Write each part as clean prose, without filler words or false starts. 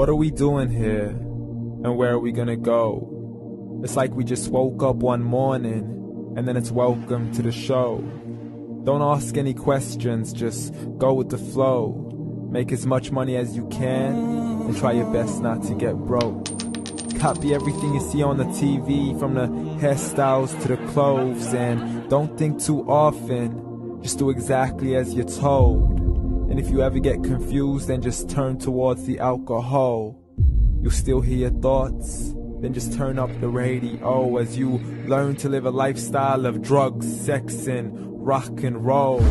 What are we doing here? And where are we gonna go? It's like we just woke up one morning, and then it's welcome to the show. Don't ask any questions, just go with the flow. Make as much money as you can, and try your best not to get broke. Copy everything you see on the TV, from the hairstyles to the clothes, and don't think too often, just do exactly as you're told. And if you ever get confused, then just turn towards the alcohol. You'll still hear your thoughts, then just turn up the radio as you learn to live a lifestyle of drugs, sex, and rock and roll.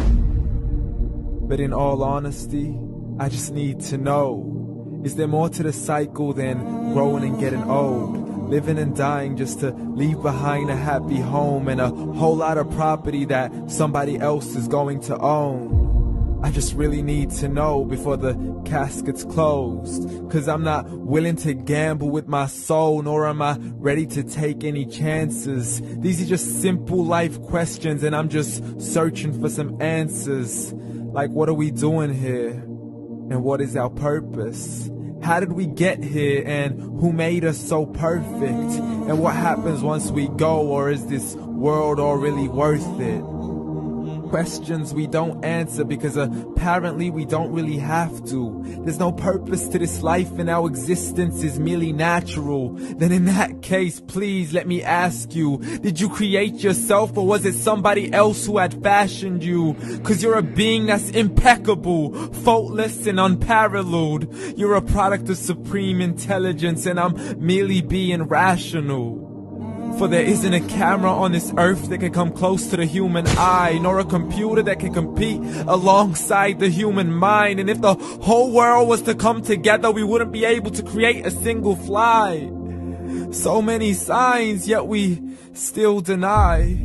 But in all honesty, I just need to know, is there more to the cycle than growing and getting old? Living and dying just to leave behind a happy home and a whole lot of property that somebody else is going to own. I just really need to know before the casket's closed, 'cause I'm not willing to gamble with my soul, nor am I ready to take any chances. These are just simple life questions, and I'm just searching for some answers. Like, what are we doing here? And what is our purpose? How did we get here, and who made us so perfect? And what happens once we go, or is this world all really worth it? Questions we don't answer because apparently we don't really have to. There's no purpose to this life and our existence is merely natural. Then in that case, please let me ask you, did you create yourself, or was it somebody else who had fashioned you? 'Cause you're a being that's impeccable, faultless and unparalleled. You're a product of supreme intelligence, and I'm merely being rational. For there isn't a camera on this earth that can come close to the human eye, nor a computer that can compete alongside the human mind. And if the whole world was to come together, we wouldn't be able to create a single fly. So many signs, yet we still deny.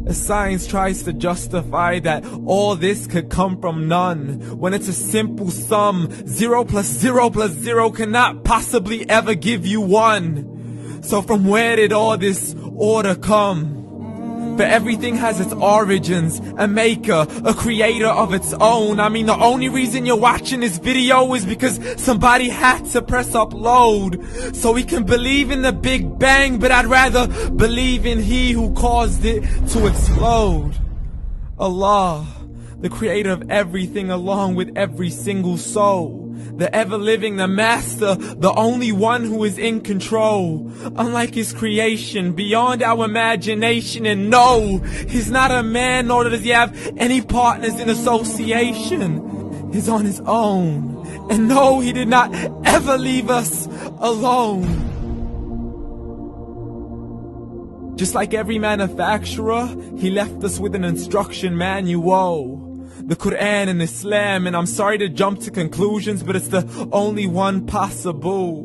As science tries to justify that all this could come from none, when it's a simple sum. 0 plus 0 plus 0 cannot possibly ever give you 1. So from where did all this order come? For everything has its origins, a maker, a creator of its own. I mean, the only reason you're watching this video is because somebody had to press upload. So we can believe in the Big Bang, but I'd rather believe in He who caused it to explode. Allah, the creator of everything, along with every single soul. The ever-living, the master, the only one who is in control. Unlike his creation, beyond our imagination. And no, he's not a man, nor does he have any partners in association. He's on his own. And no, he did not ever leave us alone. Just like every manufacturer, he left us with an instruction manual. The Quran and Islam, and I'm sorry to jump to conclusions, but it's the only one possible.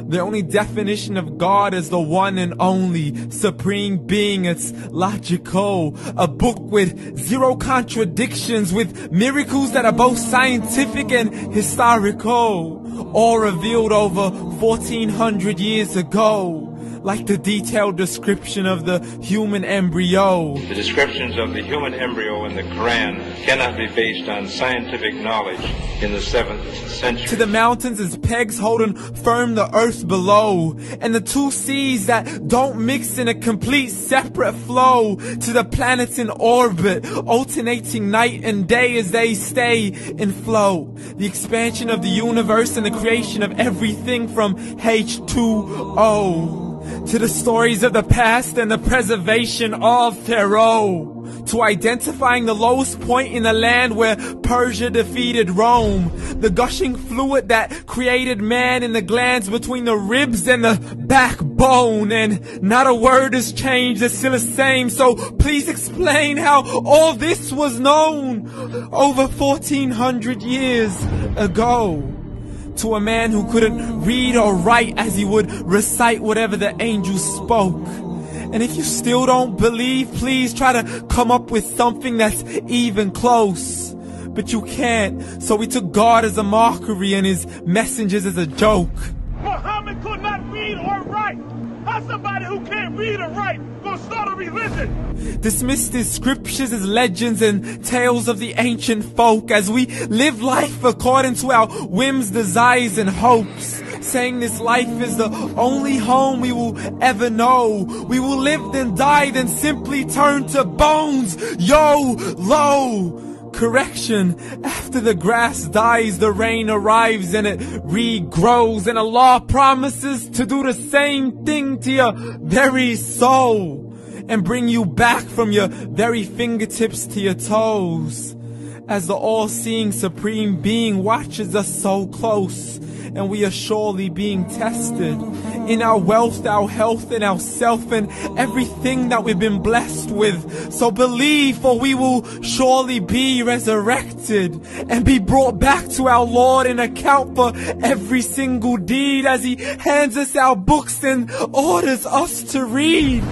The only definition of God is the one and only supreme being. It's logical. A book with 0 contradictions, with miracles that are both scientific and historical, all revealed over 1400 years ago. Like the detailed description of the human embryo. The descriptions of the human embryo in the Quran cannot be based on scientific knowledge in the 7th century. To the mountains as pegs holding firm the earth below, and the 2 seas that don't mix in a complete separate flow. To the planets in orbit, alternating night and day as they stay in flow. The expansion of the universe and the creation of everything from H2O. To the stories of the past and the preservation of Pharaoh. To identifying the lowest point in the land where Persia defeated Rome. The gushing fluid that created man in the glands between the ribs and the backbone. And not a word has changed, it's still the same. So please explain how all this was known over 1400 years ago. To a man who couldn't read or write, as he would recite whatever the angels spoke. And if you still don't believe, please try to come up with something that's even close. But you can't, so we took God as a mockery and his messengers as a joke. Muhammad could not read or write. How somebody who can't read or write gonna start a religion? Dismissed his scriptures as legends and tales of the ancient folk, as we live life according to our whims, desires, and hopes. saying this life is the only home we will ever know. We will live then die, then simply turn to bones. YOLO! Correction, after the grass dies, the rain arrives and it regrows, and Allah promises to do the same thing to your very soul and bring you back from your very fingertips to your toes, as the all-seeing supreme being watches us so close, and we are surely being tested in our wealth, our health, and our self, and everything that we've been blessed with. So believe, for we will surely be resurrected and be brought back to our Lord and account for every single deed, as He hands us our books and orders us to read.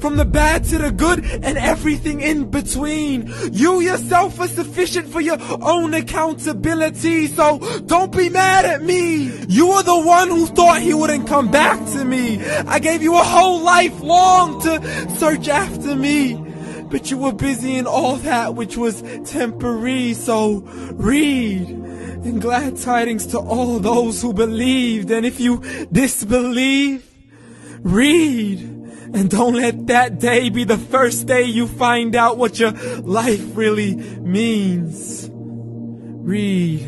From the bad to the good and everything in between. You yourself are sufficient for your own accountability, so don't be mad at me. You are the one who thought He wouldn't come back to me. I gave you a whole life long to search after me, but you were busy in all that which was temporary. So read, and glad tidings to all those who believed. And if you disbelieve, read. And don't let that day be the first day you find out what your life really means. Read.